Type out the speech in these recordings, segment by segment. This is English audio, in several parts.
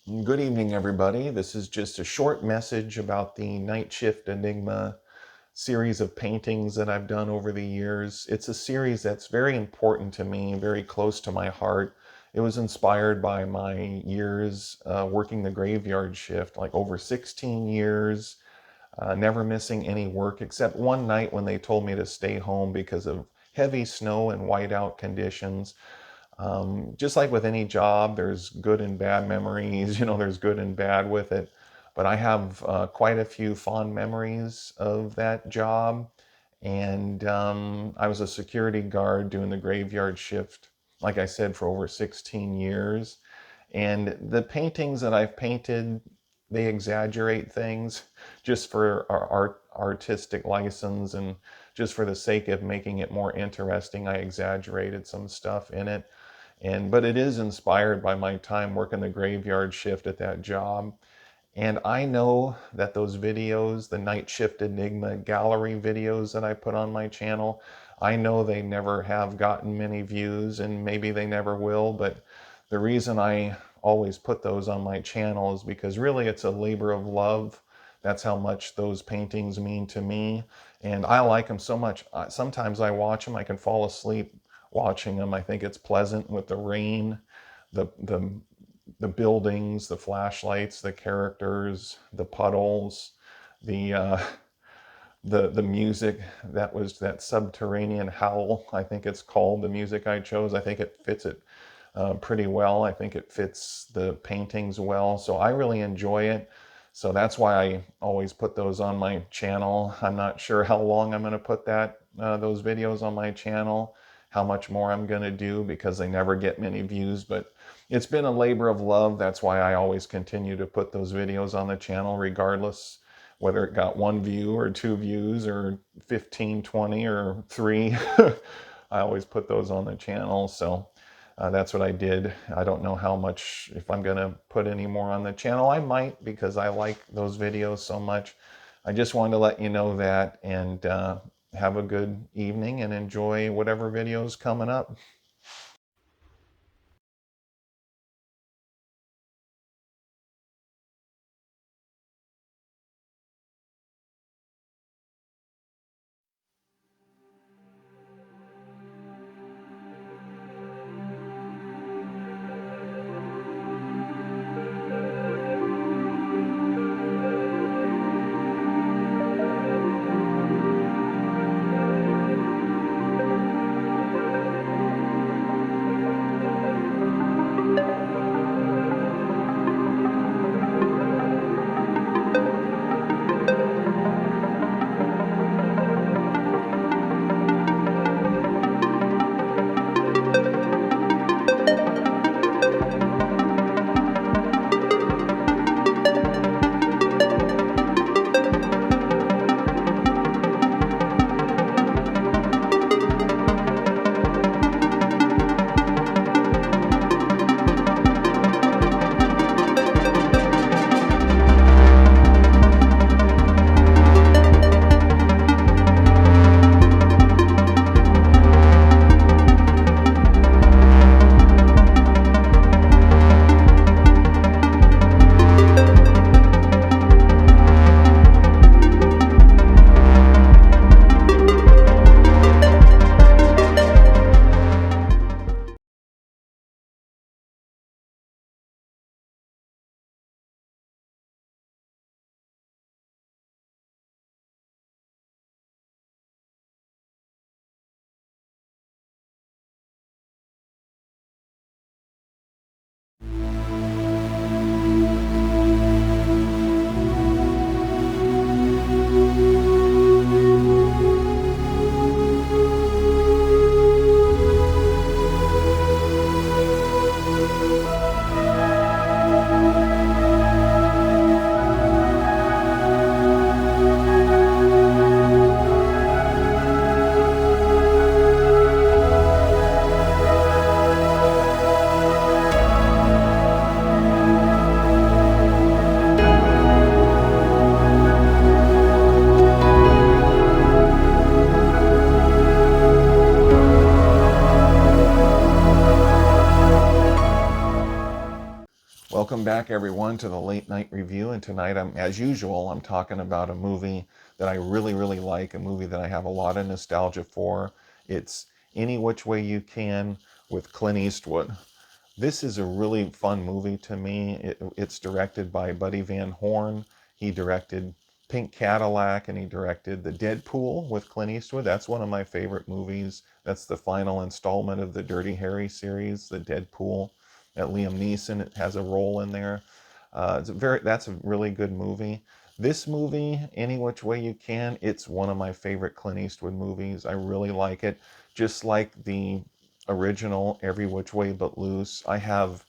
Good evening, everybody. This is just a short message about the Night Shift Enigma series of paintings that I've done over the years. It's a series that's very important to me, very close to my heart. It was inspired by my years working the graveyard shift, like over 16 years, never missing any work except one night when they told me to stay home because of heavy snow and whiteout conditions. Just like with any job, there's good and bad memories. There's good and bad with it. But I have quite a few fond memories of that job. And I was a security guard doing the graveyard shift, like I said, for over 16 years. And the paintings that I've painted, they exaggerate things just for our artistic license and just for the sake of making it more interesting. I exaggerated some stuff in it. But it is inspired by my time working the graveyard shift at that job. And I know that those videos, the Night Shift Enigma gallery videos that I put on my channel, I know they never have gotten many views and maybe they never will. But the reason I always put those on my channel is because really it's a labor of love. That's how much those paintings mean to me. And I like them so much. Sometimes I watch them, I can fall asleep watching them. I think it's pleasant with the rain, the the the buildings, the flashlights, the characters, the puddles, the the music. That was that subterranean howl, I think it's called, the music I chose. I think it fits it pretty well. I think it fits the paintings well. So I really enjoy it. So that's why I always put those on my channel. I'm not sure how long I'm going to put those videos on my channel, how much more I'm going to do because they never get many views. But it's been a labor of love. That's why I always continue to put those videos on the channel, regardless whether it got 1 view or 2 views or 15, 20 or 3. I always put those on the channel. So that's what I did. I don't know how much, if I'm going to put any more on the channel. I might, because I like those videos so much. I just wanted to let you know that, and have a good evening and enjoy whatever videos coming up. Welcome back, everyone, to the Late Night Review. And tonight, as usual, I'm talking about a movie that I really, really like, a movie that I have a lot of nostalgia for. It's Any Which Way You Can with Clint Eastwood. This is a really fun movie to me. It's directed by Buddy Van Horn. He directed Pink Cadillac, and he directed The Deadpool with Clint Eastwood. That's one of my favorite movies. That's the final installment of the Dirty Harry series, The Deadpool. That Liam Neeson has a role in there. That's a really good movie. This movie, Any Which Way You Can, it's one of my favorite Clint Eastwood movies. I really like it. Just like the original Every Which Way But Loose, I have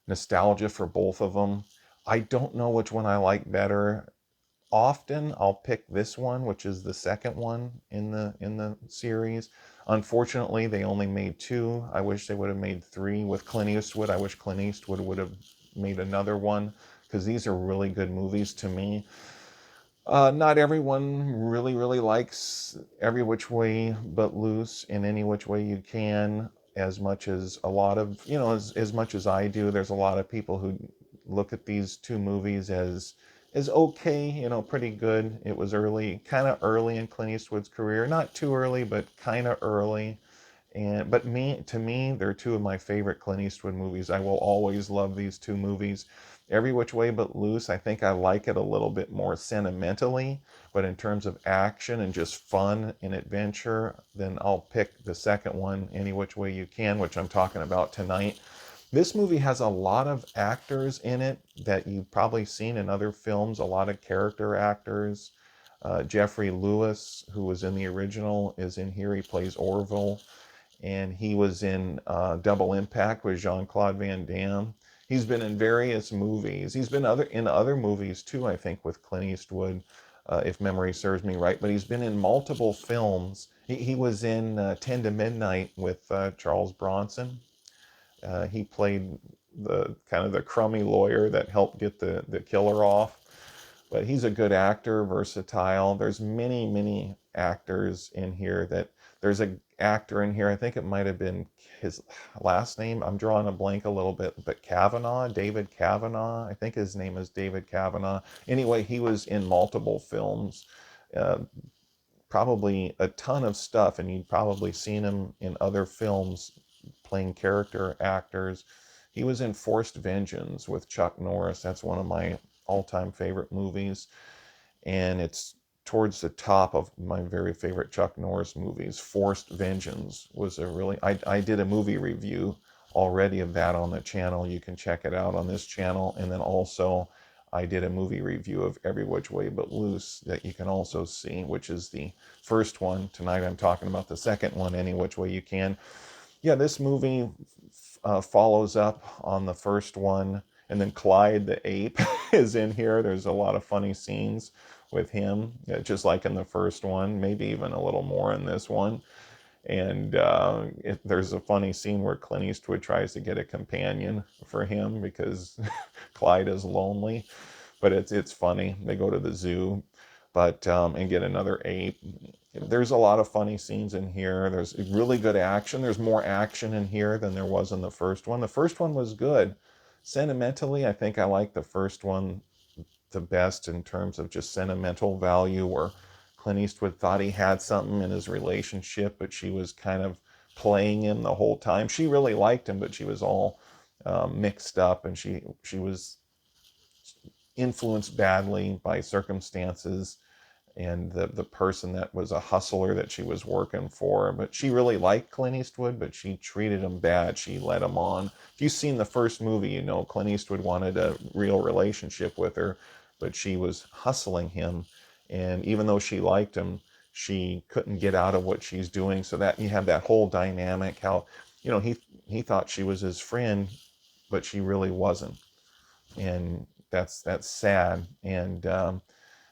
nostalgia for both of them. I don't know which one I like better. Often I'll pick this one, which is the second one in the series. Unfortunately, they only made two. I wish they would have made three with Clint Eastwood. I wish Clint Eastwood would have made another one, because these are really good movies to me. Not everyone really likes Every Which Way But Loose and Any Which Way You Can as much as a lot of, as much as I do. There's a lot of people who look at these two movies as okay, pretty good. It was kind of early in Clint Eastwood's career. Not too early, but kind of early. To me, they're two of my favorite Clint Eastwood movies. I will always love these two movies. Every Which Way But Loose, I think I like it a little bit more sentimentally, but in terms of action and just fun and adventure, then I'll pick the second one, Any Which Way You Can, which I'm talking about tonight. This movie has a lot of actors in it that you've probably seen in other films, a lot of character actors. Jeffrey Lewis, who was in the original, is in here. He plays Orville, and he was in Double Impact with Jean-Claude Van Damme. He's been in various movies. He's been in other movies too, I think, with Clint Eastwood, if memory serves me right. But he's been in multiple films. He was in 10 to Midnight with Charles Bronson. He played the kind of the crummy lawyer that helped get the killer off. But he's a good actor, versatile. There's many actors in here. There's an actor in here, I think it might have been his last name, I'm drawing a blank a little bit, but Kavanaugh, David Kavanaugh, I think his name is David Kavanaugh. Anyway, he was in multiple films, uh, probably a ton of stuff, and you'd probably seen him in other films playing character actors. He was in Forced Vengeance with Chuck Norris. That's one of my all-time favorite movies, and it's towards the top of my very favorite Chuck Norris movies. Forced Vengeance was I did a movie review already of that on the channel. You can check it out on this channel. And then also I did a movie review of Every Which Way But Loose that you can also see, which is the first one. Tonight I'm talking about the second one, Any Which Way You Can. Yeah, this movie follows up on the first one. And then Clyde the ape is in here. There's a lot of funny scenes with him, just like in the first one, maybe even a little more in this one. And there's a funny scene where Clint Eastwood tries to get a companion for him because Clyde is lonely. But it's funny. They go to the zoo, and get another ape. There's a lot of funny scenes in here. There's really good action. There's more action in here than there was in the first one. The first one was good. Sentimentally, I think I like the first one the best in terms of just sentimental value, where Clint Eastwood thought he had something in his relationship, but she was kind of playing him the whole time. She really liked him, but she was all mixed up, and she was influenced badly by circumstances and the person that was a hustler that she was working for. But she really liked Clint Eastwood, but she treated him bad. She led him on. If you've seen the first movie, you know Clint Eastwood wanted a real relationship with her, but she was hustling him. And even though she liked him, she couldn't get out of what she's doing. So that you have that whole dynamic, how, he thought she was his friend, but she really wasn't. And that's sad. And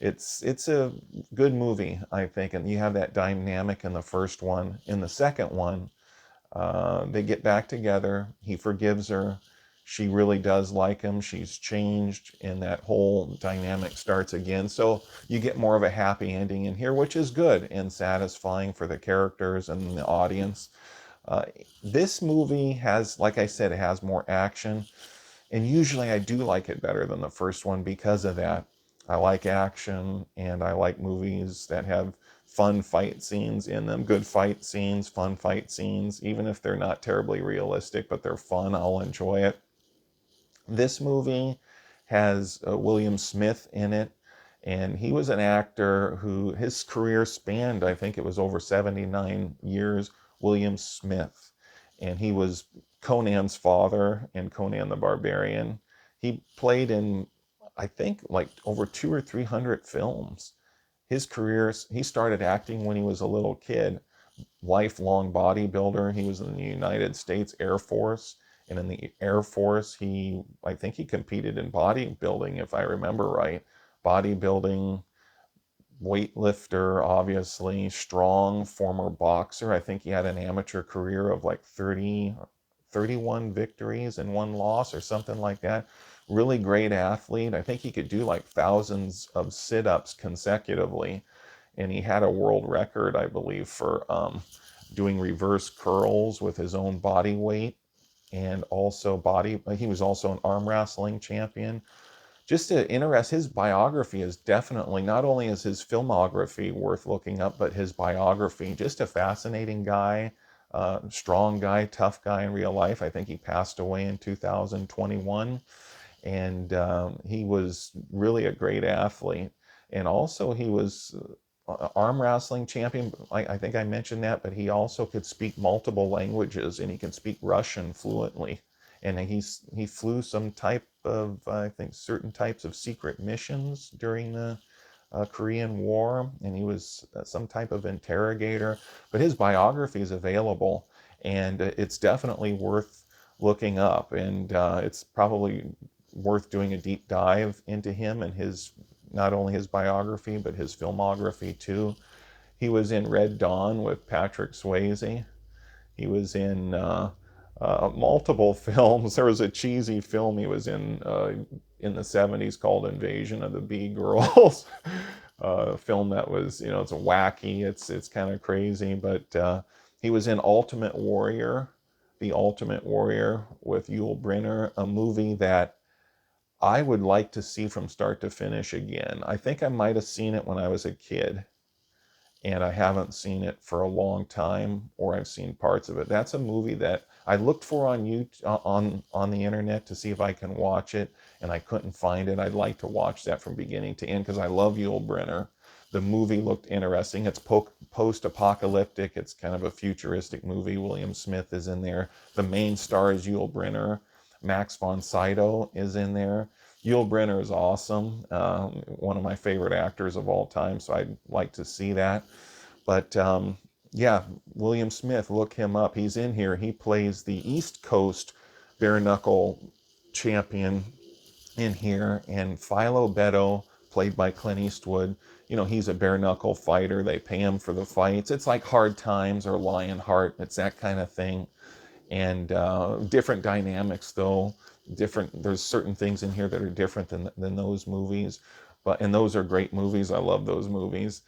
it's a good movie, I think, and you have that dynamic in the first one. In the second one, they get back together. He forgives her. She really does like him. She's changed, and that whole dynamic starts again. So you get more of a happy ending in here, which is good and satisfying for the characters and the audience. This movie has, like I said, it has more action. And usually I do like it better than the first one because of that. I like action, and I like movies that have fun fight scenes in them, good fight scenes, fun fight scenes, even if they're not terribly realistic, but they're fun, I'll enjoy it. This movie has William Smith in it, and he was an actor who his career spanned, I think it was over 79 years, William Smith. And he was Conan's father in Conan the Barbarian. He played in, I think, like over two or 300 films. His career, he started acting when he was a little kid, lifelong bodybuilder. He was in the United States Air Force. And in the Air Force, I think he competed in bodybuilding, if I remember right. Bodybuilding, weightlifter, obviously, strong, former boxer. I think he had an amateur career of like 31 victories and one loss or something like that. Really great athlete. I think he could do like thousands of sit ups consecutively, and he had a world record, I believe, for doing reverse curls with his own body weight, and also he was also an arm wrestling champion. Just to interest, his biography is definitely, not only is his filmography worth looking up, but his biography, just a fascinating guy, strong guy, tough guy in real life. I think he passed away in 2021, and he was really a great athlete. And also, he was arm wrestling champion. I think I mentioned that, but he also could speak multiple languages, and he can speak Russian fluently. And he flew some type of, I think, certain types of secret missions during the Korean War, and he was some type of interrogator. But his biography is available, and it's definitely worth looking up. And it's probably worth doing a deep dive into him and his, not only his biography, but his filmography too. He was in Red Dawn with Patrick Swayze. He was in multiple films. There was a cheesy film he was in the 70s called Invasion of the Bee Girls. A film that was, it's wacky, it's kind of crazy, but he was in Ultimate Warrior, The Ultimate Warrior with Yul Brynner, a movie that I would like to see from start to finish again. I think I might have seen it when I was a kid, and I haven't seen it for a long time, or I've seen parts of it. That's a movie that I looked for on YouTube, on the internet, to see if I can watch it, and I couldn't find it. I'd like to watch that from beginning to end because I love Yul Brynner. The movie looked interesting. It's post-apocalyptic. It's kind of a futuristic movie. William Smith is in there. The main star is Yul Brynner. Max von Sydow is in there. Yul Brynner is awesome, one of my favorite actors of all time, so I'd like to see that. But yeah, William Smith, look him up. He's in here. He plays the East Coast bare knuckle champion in here, and Philo Beddoe, played by Clint Eastwood. He's a bare knuckle fighter. They pay him for the fights. It's like Hard Times or Lionheart. It's that kind of thing. And different dynamics, though. There's certain things in here that are different than those movies, and those are great movies. I love those movies.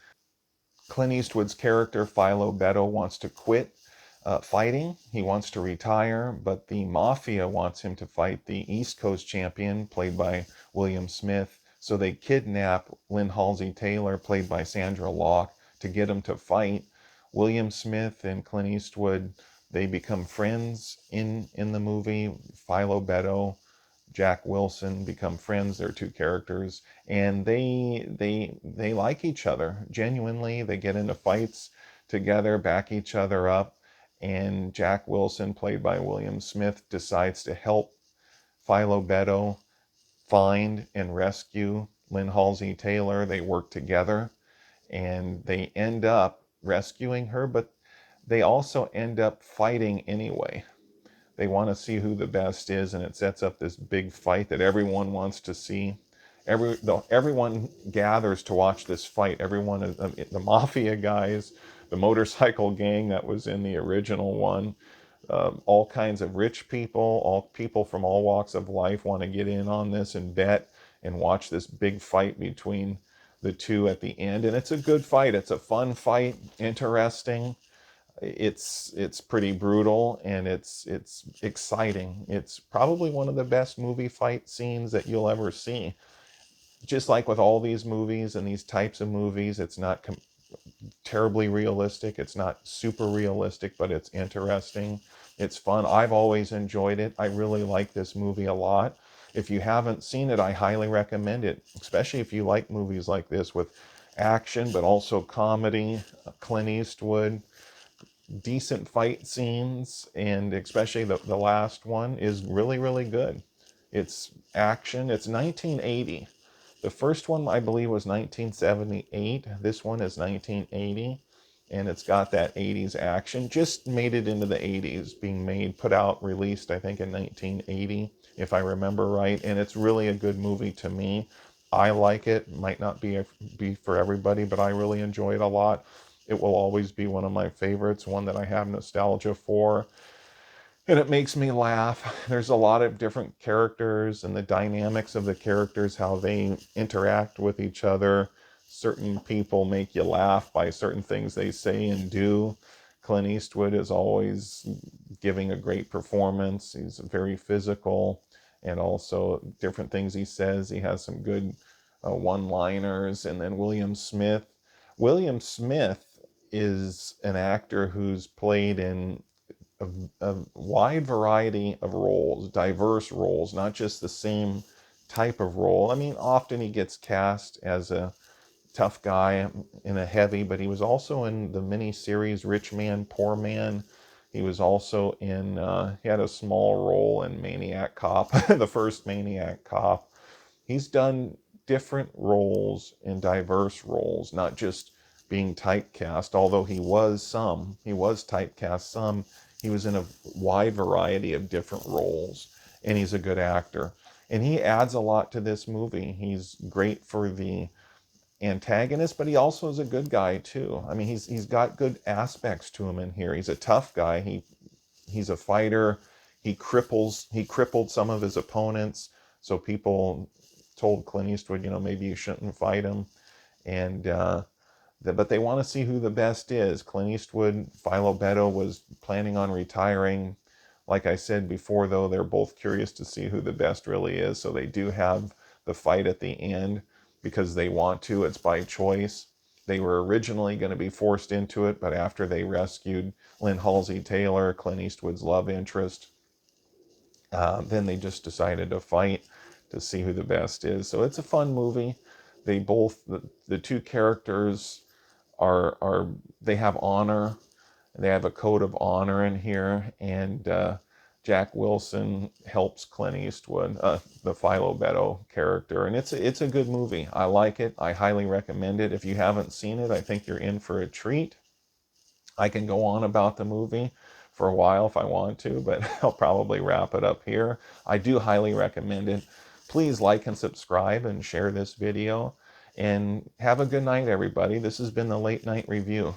Clint Eastwood's character Philo Beddoe wants to quit fighting. He wants to retire, but the mafia wants him to fight the East Coast champion, played by William Smith. So they kidnap Lynn Halsey Taylor, played by Sandra Locke, to get him to fight. William Smith and Clint Eastwood, they become friends in the movie. Philo Beddoe, Jack Wilson become friends. They're two characters, and they like each other genuinely. They get into fights together, back each other up, and Jack Wilson, played by William Smith, decides to help Philo Beddoe find and rescue Lynn Halsey Taylor. They work together, and they end up rescuing her, but they also end up fighting anyway. They want to see who the best is, and it sets up this big fight that everyone wants to see. Everyone gathers to watch this fight. Everyone, the mafia guys, the motorcycle gang that was in the original one, all kinds of rich people, all people from all walks of life want to get in on this and bet and watch this big fight between the two at the end. And it's a good fight. It's a fun fight, interesting. It's pretty brutal, and it's exciting. It's probably one of the best movie fight scenes that you'll ever see. Just like with all these movies and these types of movies, it's not terribly realistic. It's not super realistic, but it's interesting. It's fun. I've always enjoyed it. I really like this movie a lot. If you haven't seen it, I highly recommend it, especially if you like movies like this with action, but also comedy. Clint Eastwood, decent fight scenes, and especially the last one is really, really good. It's action. It's 1980. The first one, I believe, was 1978. This one is 1980, and it's got that 80s action. Just made it into the 80s, being made, put out, released, I think, in 1980, if I remember right. And it's really a good movie to me. I like it. Might not be for everybody, but I really enjoy it a lot. It will always be one of my favorites, one that I have nostalgia for. And it makes me laugh. There's a lot of different characters, and the dynamics of the characters, how they interact with each other. Certain people make you laugh by certain things they say and do. Clint Eastwood is always giving a great performance. He's very physical, and also different things he says. He has some good one-liners. And then William Smith. William Smith is an actor who's played in a wide variety of roles, diverse roles, not just the same type of role. I mean, often he gets cast as a tough guy in a heavy, but he was also in the miniseries Rich Man, Poor Man. He was also in, he had a small role in Maniac Cop, the first Maniac Cop. He's done different roles and diverse roles, not just being typecast, although he was typecast some. He was in a wide variety of different roles, and he's a good actor. And he adds a lot to this movie. He's great for the antagonist, but he also is a good guy too. I mean, he's got good aspects to him in here. He's a tough guy. He's a fighter. He crippled some of his opponents. So people told Clint Eastwood, maybe you shouldn't fight him. And but they want to see who the best is. Clint Eastwood, Philo Beto was planning on retiring. Like I said before, though, they're both curious to see who the best really is. So they do have the fight at the end because they want to. It's by choice. They were originally going to be forced into it, but after they rescued Lynn Halsey Taylor, Clint Eastwood's love interest, then they just decided to fight to see who the best is. So it's a fun movie. They both, the two characters are they have honor. They have a code of honor in here, and Jack Wilson helps Clint Eastwood, the Philo Beto character, and it's a good movie. I like it. I highly recommend it. If you haven't seen it, I think you're in for a treat. I can go on about the movie for a while if I want to, but I'll probably wrap it up here. I do highly recommend it. Please like and subscribe and share this video. And have a good night, everybody. This has been the Late Night Review.